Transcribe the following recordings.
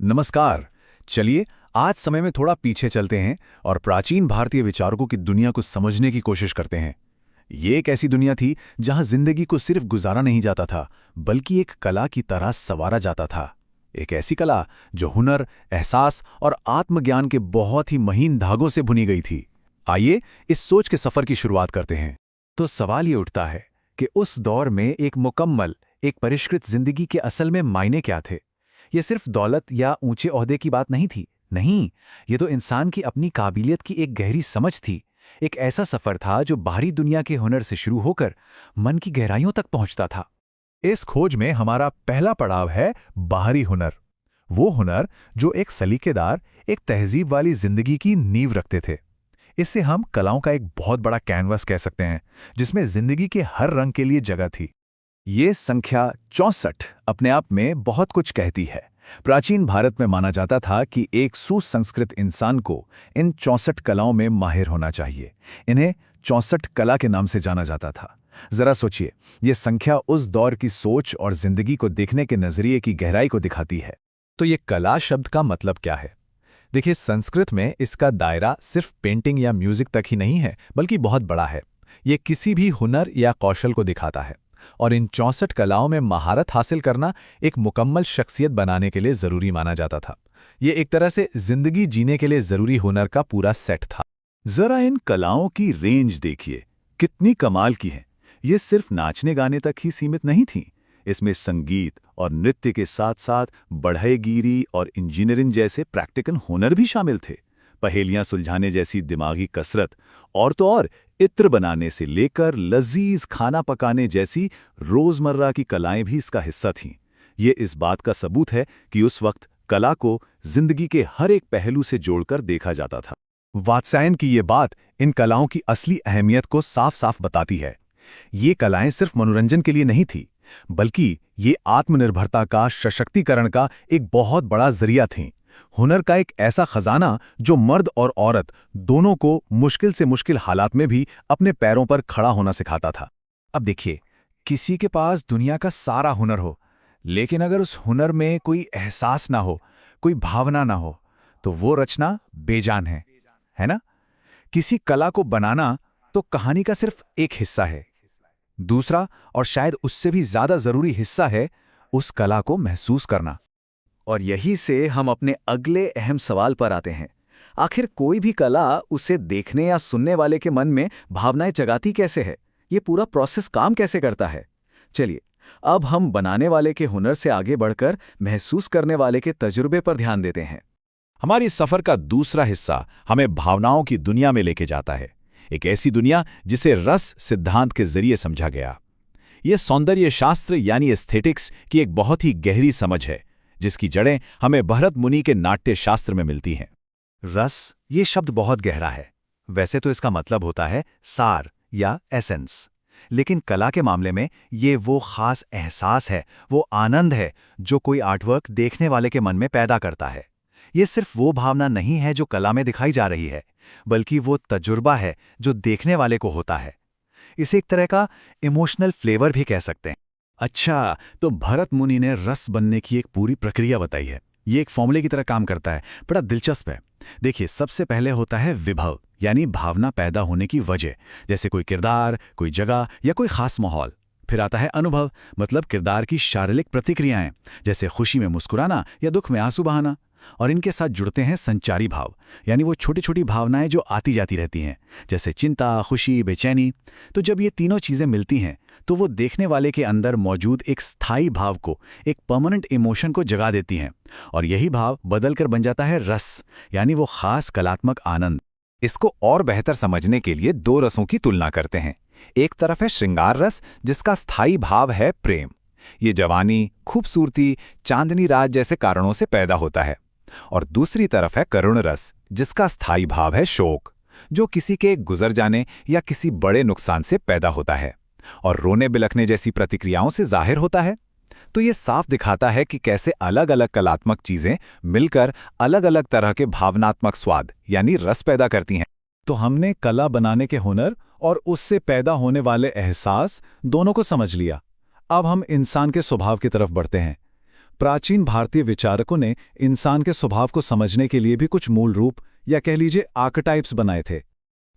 नमस्कार। चलिए आज समय में थोड़ा पीछे चलते हैं और प्राचीन भारतीय विचारकों की दुनिया को समझने की कोशिश करते हैं। ये एक ऐसी दुनिया थी जहां जिंदगी को सिर्फ गुजारा नहीं जाता था, बल्कि एक कला की तरह संवारा जाता था। एक ऐसी कला जो हुनर, एहसास और आत्मज्ञान के बहुत ही महीन धागों से बुनी गई थी। आइए इस सोच के सफर की शुरुआत करते हैं। तो सवाल ये उठता है कि उस दौर में एक मुकम्मल, एक परिष्कृत जिंदगी के असल में मायने क्या थे। ये सिर्फ दौलत या ऊंचे ओहदे की बात नहीं थी। नहीं, ये तो इंसान की अपनी काबिलियत की एक गहरी समझ थी। एक ऐसा सफर था जो बाहरी दुनिया के हुनर से शुरू होकर मन की गहराइयों तक पहुंचता था। इस खोज में हमारा पहला पड़ाव है बाहरी हुनर। वो हुनर जो एक सलीकेदार, एक तहजीब वाली जिंदगी की नींव रखते थे। इससे हम कलाओं का एक बहुत बड़ा कैनवस कह सकते हैं, जिसमें जिंदगी के हर रंग के लिए जगह थी। ये संख्या 64 अपने आप में बहुत कुछ कहती है। प्राचीन भारत में माना जाता था कि एक सुसंस्कृत इंसान को इन 64 कलाओं में माहिर होना चाहिए। इन्हें 64 कला के नाम से जाना जाता था। जरा सोचिए, ये संख्या उस दौर की सोच और जिंदगी को देखने के नजरिए की गहराई को दिखाती है। तो ये कला शब्द का मतलब क्या है? देखिए, संस्कृत में इसका दायरा सिर्फ पेंटिंग या म्यूजिक तक ही नहीं है, बल्कि बहुत बड़ा है। ये किसी भी हुनर या कौशल को दिखाता है। और इन 64 कलाओं में महारत हासिल करना एक मुकम्मल शख्सियत बनाने के लिए जरूरी माना जाता था। ये एक तरह से जिंदगी जीने के लिए जरूरी हुनर का पूरा सेट था। जरा इन कलाओं की रेंज देखिए, कितनी कमाल की है। ये सिर्फ नाचने गाने तक ही सीमित नहीं थी। इसमें संगीत और नृत्य के साथ साथ बढ़ईगीरी और इंजीनियरिंग जैसे प्रैक्टिकल हुनर भी शामिल थे। पहेलियां सुलझाने जैसी दिमागी कसरत, और तो और इत्र बनाने से लेकर लजीज खाना पकाने जैसी रोजमर्रा की कलाएं भी इसका हिस्सा थीं। ये इस बात का सबूत है कि उस वक्त कला को जिंदगी के हर एक पहलू से जोड़कर देखा जाता था। वात्स्यायन की ये बात इन कलाओं की असली अहमियत को साफ साफ बताती है। ये कलाएं सिर्फ मनोरंजन के लिए नहीं थी, बल्कि ये आत्मनिर्भरता का, सशक्तिकरण का एक बहुत बड़ा जरिया थीं। हुनर का एक ऐसा खजाना जो मर्द और औरत दोनों को मुश्किल से मुश्किल हालात में भी अपने पैरों पर खड़ा होना सिखाता था। अब देखिए, किसी के पास दुनिया का सारा हुनर हो, लेकिन अगर उस हुनर में कोई एहसास ना हो, कोई भावना ना हो, तो वो रचना बेजान है ना? किसी कला को बनाना तो कहानी का सिर्फ एक हिस्सा है। दूसरा और शायद उससे भी ज्यादा जरूरी हिस्सा है उस कला को महसूस करना। और यही से हम अपने अगले अहम सवाल पर आते हैं। आखिर कोई भी कला उसे देखने या सुनने वाले के मन में भावनाएं जगाती कैसे है? ये पूरा प्रोसेस काम कैसे करता है? चलिए, अब हम बनाने वाले के हुनर से आगे बढ़कर महसूस करने वाले के तजुर्बे पर ध्यान देते हैं। हमारी सफर का दूसरा हिस्सा हमें भावनाओं की दुनिया में लेके जाता है। एक ऐसी दुनिया जिसे रस सिद्धांत के जरिए समझा गया। यह सौंदर्य शास्त्र यानी एस्थेटिक्स की एक बहुत ही गहरी समझ है, जिसकी जड़ें हमें भरत मुनि के नाट्य शास्त्र में मिलती हैं। रस, ये शब्द बहुत गहरा है। वैसे तो इसका मतलब होता है सार या एसेंस, लेकिन कला के मामले में ये वो खास एहसास है, वो आनंद है जो कोई आर्टवर्क देखने वाले के मन में पैदा करता है। ये सिर्फ वो भावना नहीं है जो कला में दिखाई जा रही है, बल्कि वो तजुर्बा है जो देखने वाले को होता है। इसे एक तरह का इमोशनल फ्लेवर भी कह सकते हैं। अच्छा, तो भरत मुनि ने रस बनने की एक पूरी प्रक्रिया बताई है। ये एक फॉर्मूले की तरह काम करता है, बड़ा दिलचस्प है। देखिए, सबसे पहले होता है विभव, यानी भावना पैदा होने की वजह, जैसे कोई किरदार, कोई जगह या कोई खास माहौल। फिर आता है अनुभव, मतलब किरदार की शारीरिक प्रतिक्रियाएं, जैसे खुशी में मुस्कुराना या दुख में आंसू बहाना। और इनके साथ जुड़ते हैं संचारी भाव, यानी वो छोटी छोटी भावनाएं जो आती जाती रहती हैं, जैसे चिंता, खुशी, बेचैनी। तो जब ये तीनों चीजें मिलती हैं, तो वो देखने वाले के अंदर मौजूद एक स्थायी भाव को, एक परमानेंट इमोशन को जगा देती हैं। और यही भाव बदलकर बन जाता है रस, यानी वो खास कलात्मक आनंद। इसको और बेहतर समझने के लिए दो रसों की तुलना करते हैं। एक तरफ है श्रृंगार रस, जिसका स्थायी भाव है प्रेम। ये जवानी, खूबसूरती, चांदनी रात जैसे कारणों से पैदा होता है। और दूसरी तरफ है करुण रस, जिसका स्थायी भाव है शोक, जो किसी के गुजर जाने या किसी बड़े नुकसान से पैदा होता है और रोने बिलखने जैसी प्रतिक्रियाओं से जाहिर होता है। तो ये साफ दिखाता है कि कैसे अलग अलग कलात्मक चीजें मिलकर अलग अलग तरह के भावनात्मक स्वाद यानी रस पैदा करती हैं। तो हमने कला बनाने के हुनर और उससे पैदा होने वाले एहसास दोनों को समझ लिया। अब हम इंसान के स्वभाव की तरफ बढ़ते हैं। प्राचीन भारतीय विचारकों ने इंसान के स्वभाव को समझने के लिए भी कुछ मूल रूप या कह लीजिए आर्केटाइप्स बनाए थे।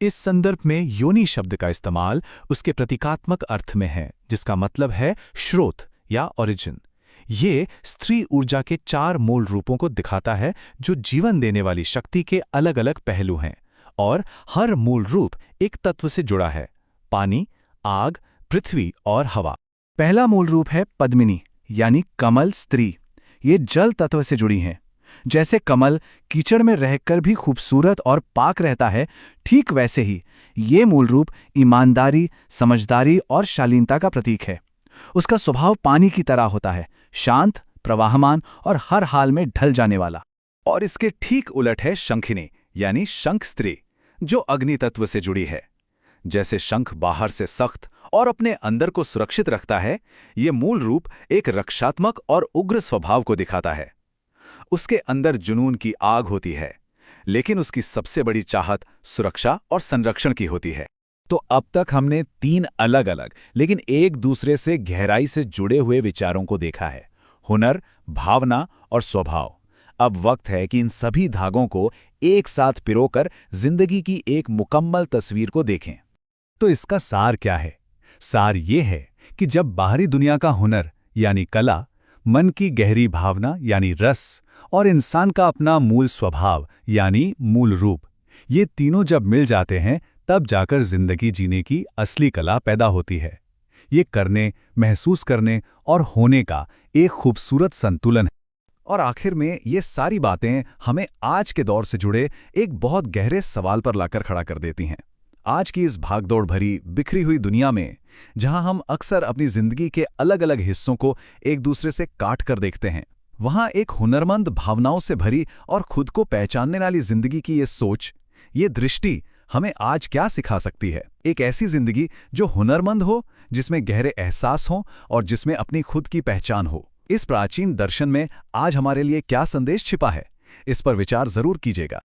इस संदर्भ में योनि शब्द का इस्तेमाल उसके प्रतीकात्मक अर्थ में है, जिसका मतलब है स्रोत या ओरिजिन। ये स्त्री ऊर्जा के 4 मूल रूपों को दिखाता है जो जीवन देने वाली शक्ति के अलग अलग पहलू हैं, और हर मूल रूप एक तत्व से जुड़ा है: पानी, आग, पृथ्वी और हवा। पहला मूल रूप है पद्मिनी यानी कमल स्त्री। ये जल तत्व से जुड़ी हैं। जैसे कमल कीचड़ में रहकर भी खूबसूरत और पाक रहता है, ठीक वैसे ही ये मूल रूप ईमानदारी, समझदारी और शालीनता का प्रतीक है। उसका स्वभाव पानी की तरह होता है, शांत, प्रवाहमान और हर हाल में ढल जाने वाला। और इसके ठीक उलट है शंखिनी यानी शंख स्त्री, जो अग्नि तत्व से जुड़ी है। जैसे शंख बाहर से सख्त और अपने अंदर को सुरक्षित रखता है, ये मूल रूप एक रक्षात्मक और उग्र स्वभाव को दिखाता है। उसके अंदर जुनून की आग होती है, लेकिन उसकी सबसे बड़ी चाहत सुरक्षा और संरक्षण की होती है। तो अब तक हमने 3 अलग-अलग लेकिन एक दूसरे से गहराई से जुड़े हुए विचारों को देखा है: हुनर, भावना और स्वभाव। अब वक्त है कि इन सभी धागों को एक साथ पिरोकर जिंदगी की एक मुकम्मल तस्वीर को देखें। तो इसका सार क्या है? सार ये है कि जब बाहरी दुनिया का हुनर यानी कला, मन की गहरी भावना यानी रस और इंसान का अपना मूल स्वभाव यानी मूल रूप, ये तीनों जब मिल जाते हैं, तब जाकर जिंदगी जीने की असली कला पैदा होती है। ये करने, महसूस करने और होने का एक खूबसूरत संतुलन है। और आखिर में ये सारी बातें हमें आज के दौर से जुड़े एक बहुत गहरे सवाल पर लाकर खड़ा कर देती हैं। आज की इस भागदौड़ भरी, बिखरी हुई दुनिया में, जहां हम अक्सर अपनी जिंदगी के अलग अलग हिस्सों को एक दूसरे से काट कर देखते हैं, वहां एक हुनरमंद, भावनाओं से भरी और खुद को पहचानने वाली जिंदगी की ये सोच, ये दृष्टि हमें आज क्या सिखा सकती है? एक ऐसी जिंदगी जो हुनरमंद हो, जिसमें गहरे एहसास हों और जिसमें अपनी खुद की पहचान हो। इस प्राचीन दर्शन में आज हमारे लिए क्या संदेश छिपा है? इस पर विचार जरूर कीजिएगा।